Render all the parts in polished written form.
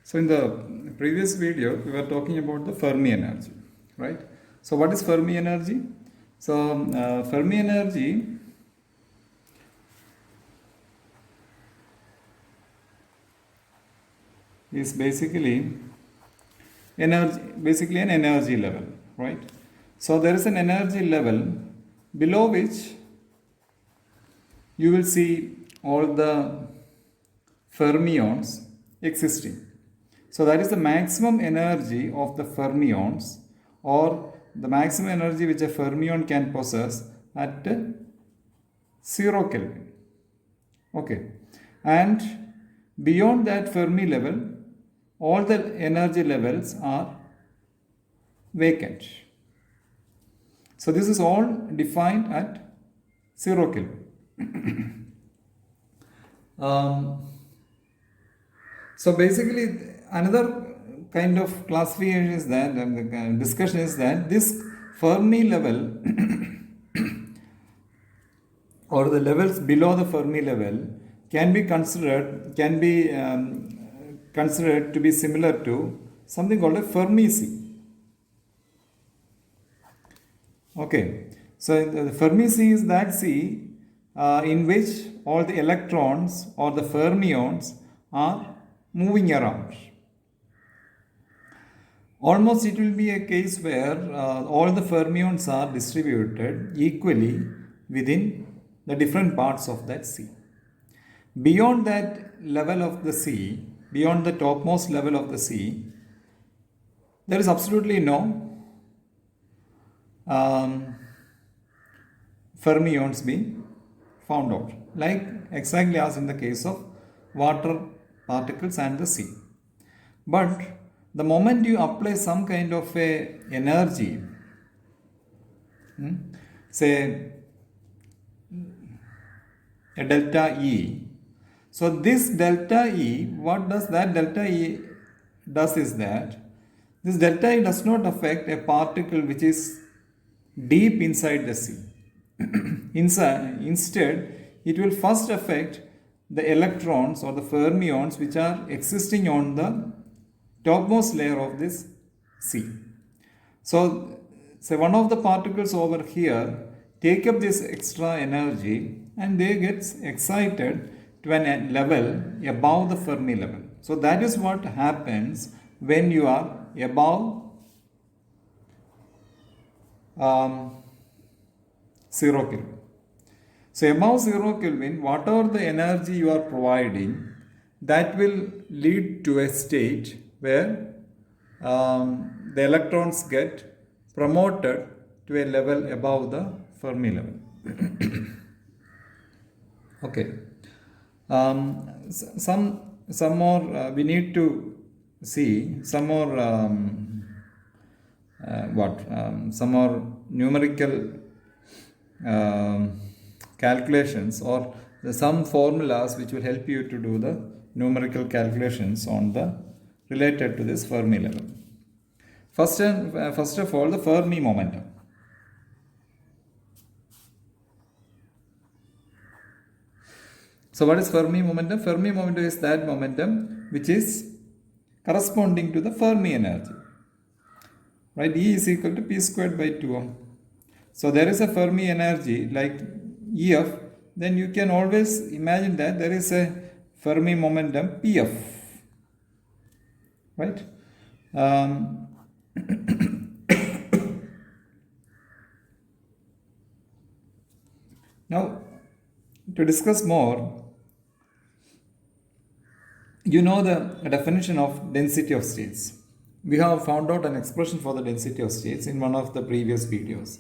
So in the previous video, we were talking about the Fermi energy, right? So what is Fermi energy? So Fermi energy is basically an energy level, right? So there is an energy level below which you will see all the fermions existing. So that is the maximum energy of the fermions, or the maximum energy which a fermion can possess at 0 Kelvin. Okay. And beyond that Fermi level, all the energy levels are vacant. So this is all defined at 0 Kelvin. So basically, another kind of classification is that, discussion is that this Fermi level or the levels below the Fermi level can be considered to be similar to something called a Fermi sea. Okay, so the Fermi sea is that sea in which all the electrons or the fermions are moving around. Almost it will be a case where all the fermions are distributed equally within the different parts of that sea. Beyond that level of the sea, beyond the topmost level of the sea, there is absolutely no fermions being found out, like exactly as in the case of water particles and the sea. But the moment you apply some kind of a energy, say a delta E. So this delta E, what does that delta E does is that this delta E does not affect a particle which is deep inside the sea. Instead, it will first affect the electrons or the fermions which are existing on the topmost layer of this sea. So, say one of the particles over here take up this extra energy and they get excited to a level above the Fermi level. So that is what happens when you are above 0 Kelvin. So above 0 Kelvin, whatever the energy you are providing, that will lead to a state where the electrons get promoted to a level above the Fermi level. Okay. Some more we need to see some more some more numerical calculations, or some formulas which will help you to do the numerical calculations on the related to this Fermi level. First of all, the Fermi momentum. So what is Fermi momentum? Fermi momentum is that momentum which is corresponding to the Fermi energy. Right? E is equal to p squared by 2m. So there is a Fermi energy like EF, then you can always imagine that there is a Fermi momentum PF. Right? Now, to discuss more, you know the definition of density of states. We have found out an expression for the density of states in one of the previous videos.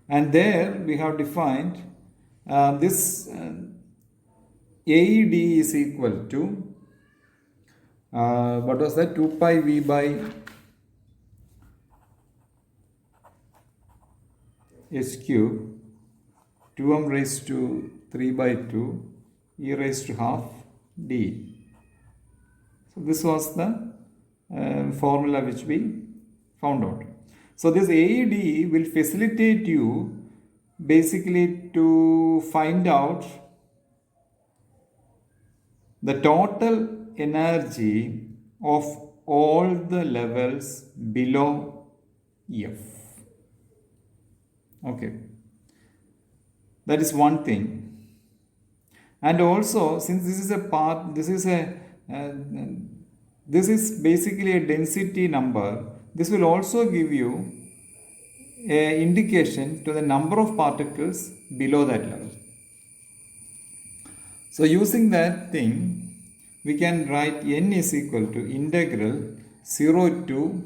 And there we have defined this AED is equal to, what was that, 2 pi V by h cube, 2m raised to 3 by 2, e raised to half d. So this was the formula which we found out. So this AED will facilitate you basically to find out the total energy of all the levels below F. Okay, that is one thing. And also, since this is a part, uh, this is basically a density number, this will also give you a indication to the number of particles below that level. So using that thing, we can write n is equal to integral 0 to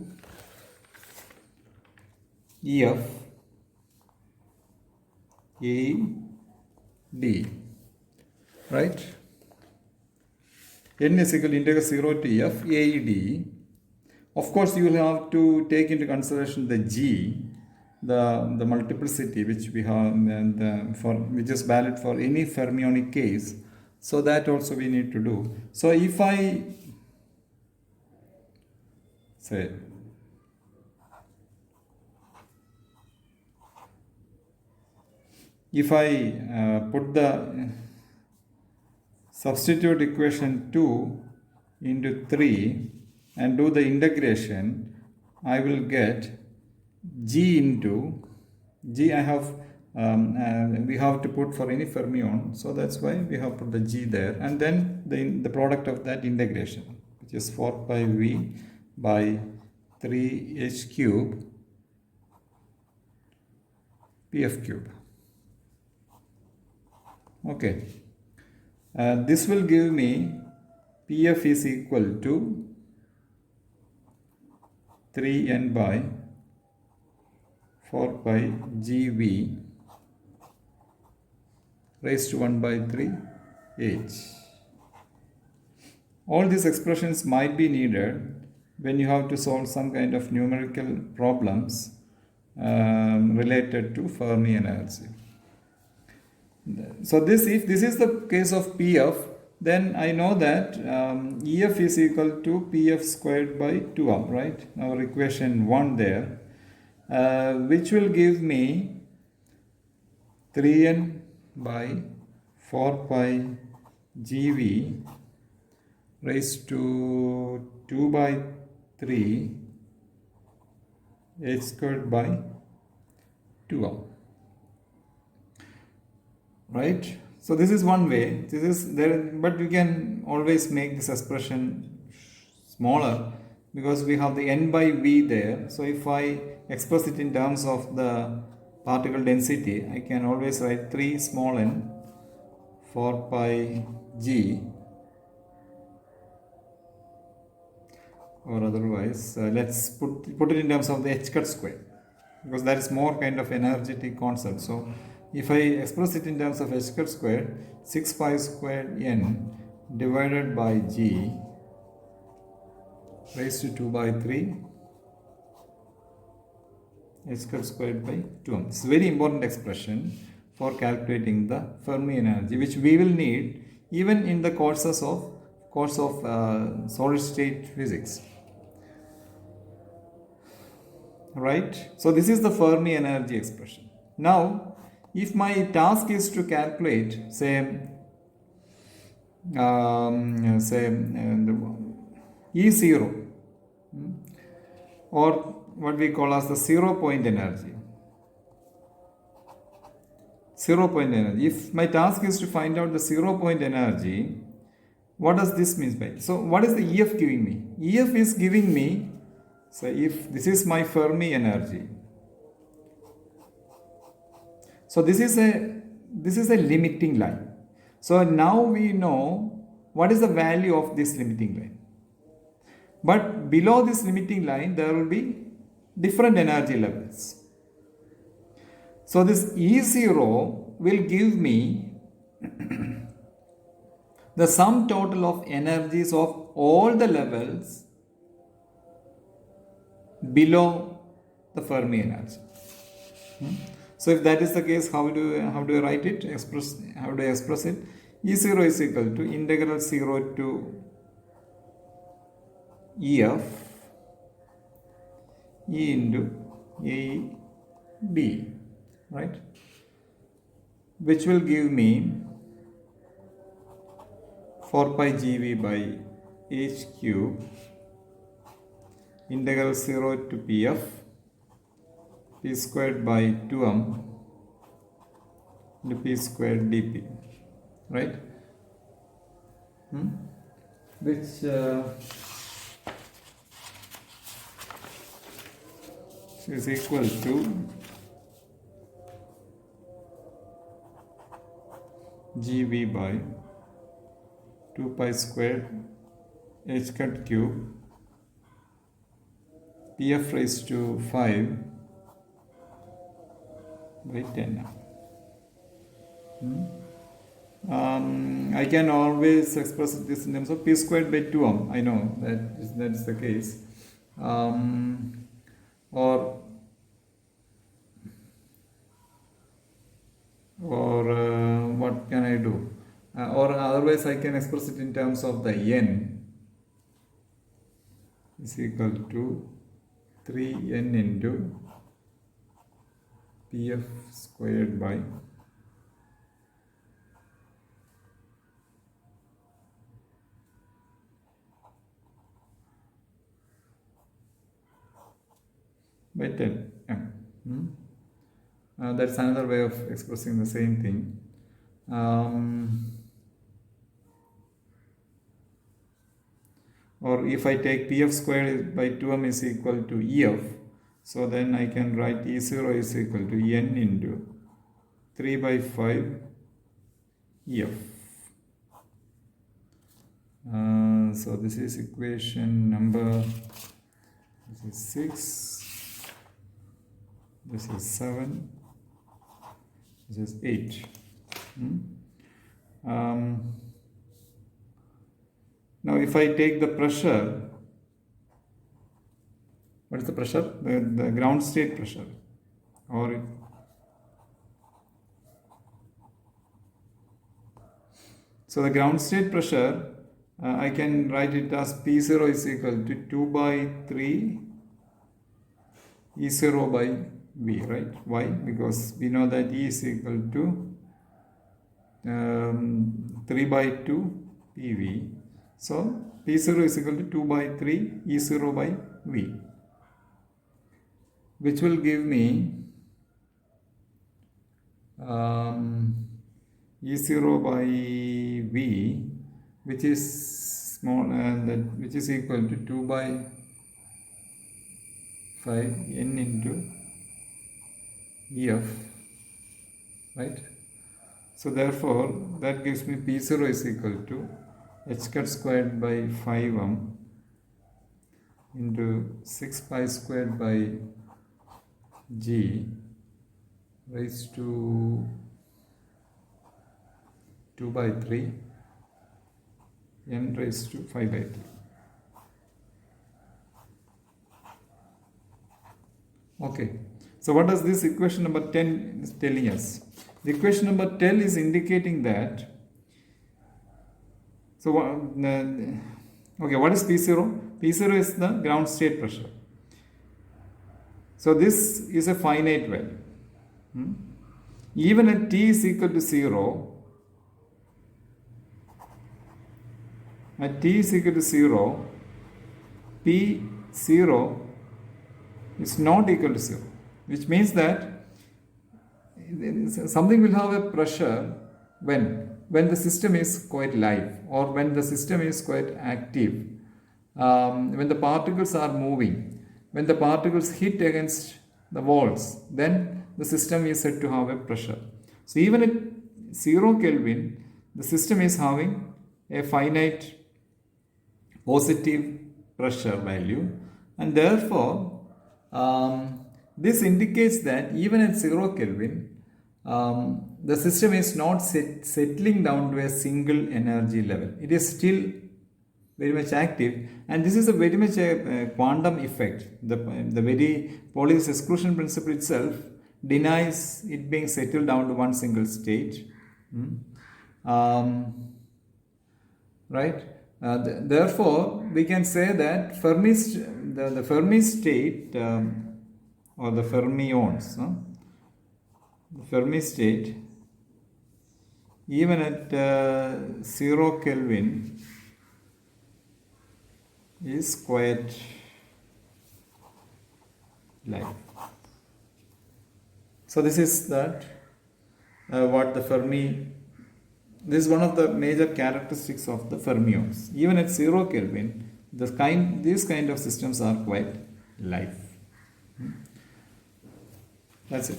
F A D, right? N is equal to integral 0 to F A D. Of course, you will have to take into consideration the G, the multiplicity which we have, which is valid for any fermionic case. So that also we need to do. So if I say put the substitute equation 2 into 3 and do the integration, I will get G into G. I have we have to put for any fermion, so that's why we have put the G there, and then the product of that integration, which is 4 pi V by 3h cube Pf cube. Okay, this will give me Pf is equal to 3n by 4 pi Gv raised to 1 by 3 h. All these expressions might be needed when you have to solve some kind of numerical problems related to Fermi energy. So if this is the case of Pf, then I know that Ef is equal to Pf squared by 2m, right? Our equation 1 there, which will give me 3n by 4 pi Gv raised to 2 by 3 h squared by 2m. Right? So this is one way. This is there, but you can always make this expression smaller because we have the n by v there. So if I express it in terms of the particle density, I can always write 3 small n 4 pi g, or otherwise let's put it in terms of the h cut square, because that is more kind of energetic concept. So if I express it in terms of h cut square, 6 pi squared n divided by g raised to 2 by 3 h cut squared by 2m. It's a very important expression for calculating the Fermi energy, which we will need even in the course of solid state physics. Right? So this is the Fermi energy expression. Now, if my task is to calculate, say E0, or what we call as the 0 point energy. 0 point energy. If my task is to find out the 0 point energy, what does this mean by? So what is the EF giving me? EF is giving me, so if this is my Fermi energy. So this is a limiting line. So now we know what is the value of this limiting line. But below this limiting line, there will be different energy levels. So this E0 will give me the sum total of energies of all the levels below the Fermi energy. So if that is the case, how do I write it? How do I express it? E0 is equal to integral 0 to EF E into A D, right? Which will give me 4 pi GV by H cube integral 0 to pf p squared by 2m into p squared dp, right? Which is equal to gv by 2 pi squared h cut cube pf raised to 5 by 10. I can always express this in terms of p squared by 2m. I know that is the case. Or what can I do? Or otherwise I can express it in terms of the n is equal to 3n into pf squared by 10. That's another way of expressing the same thing. Or if I take pf squared by 2m is equal to ef, so then I can write E0 is equal to n into 3 by 5 ef. So this is equation number, this is 6, this is 7, this is 8. Now if I take the pressure, what is the pressure? The ground state pressure. So the ground state pressure, I can write it as P0 is equal to 2 by 3 E0 by V, right? Why? Because we know that E is equal to 3 by 2 PV. So P0 is equal to 2 by 3 E0 by V, which will give me E0 by V, which is small, and which is equal to 2 by 5 n into EF, right? So therefore that gives me P0 is equal to h cut squared by 5m into 6 pi squared by g raised to 2 by 3 n raised to 5 by 3. Okay, so what does this equation number 10 is telling us? The equation number 10 is indicating that, so okay, what is P0? P0 is the ground state pressure. So this is a finite value. Even at t is equal to 0, at t is equal to 0, P0 is not equal to 0, which means that something will have a pressure when the system is quite live, or when the system is quite active, when the particles are moving, when the particles hit against the walls, then the system is said to have a pressure. So even at 0 Kelvin, the system is having a finite positive pressure value, and therefore this indicates that even at 0 Kelvin, the system is not settling down to a single energy level. It is still very much active, and this is a very much a quantum effect. The very Pauli's exclusion principle itself denies it being settled down to one single state. Right? Therefore, we can say that the Fermi state or the fermions, the Fermi state, even at 0 Kelvin, is quite life. So this is that what the Fermi. This is one of the major characteristics of the fermions. Even at 0 Kelvin, these kind of systems are quite life. That's it.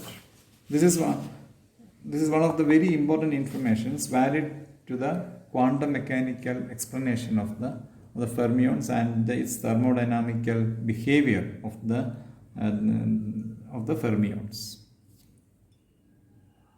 This is one of the very important informations valid to the quantum mechanical explanation of the fermions and its thermodynamical behavior of the fermions.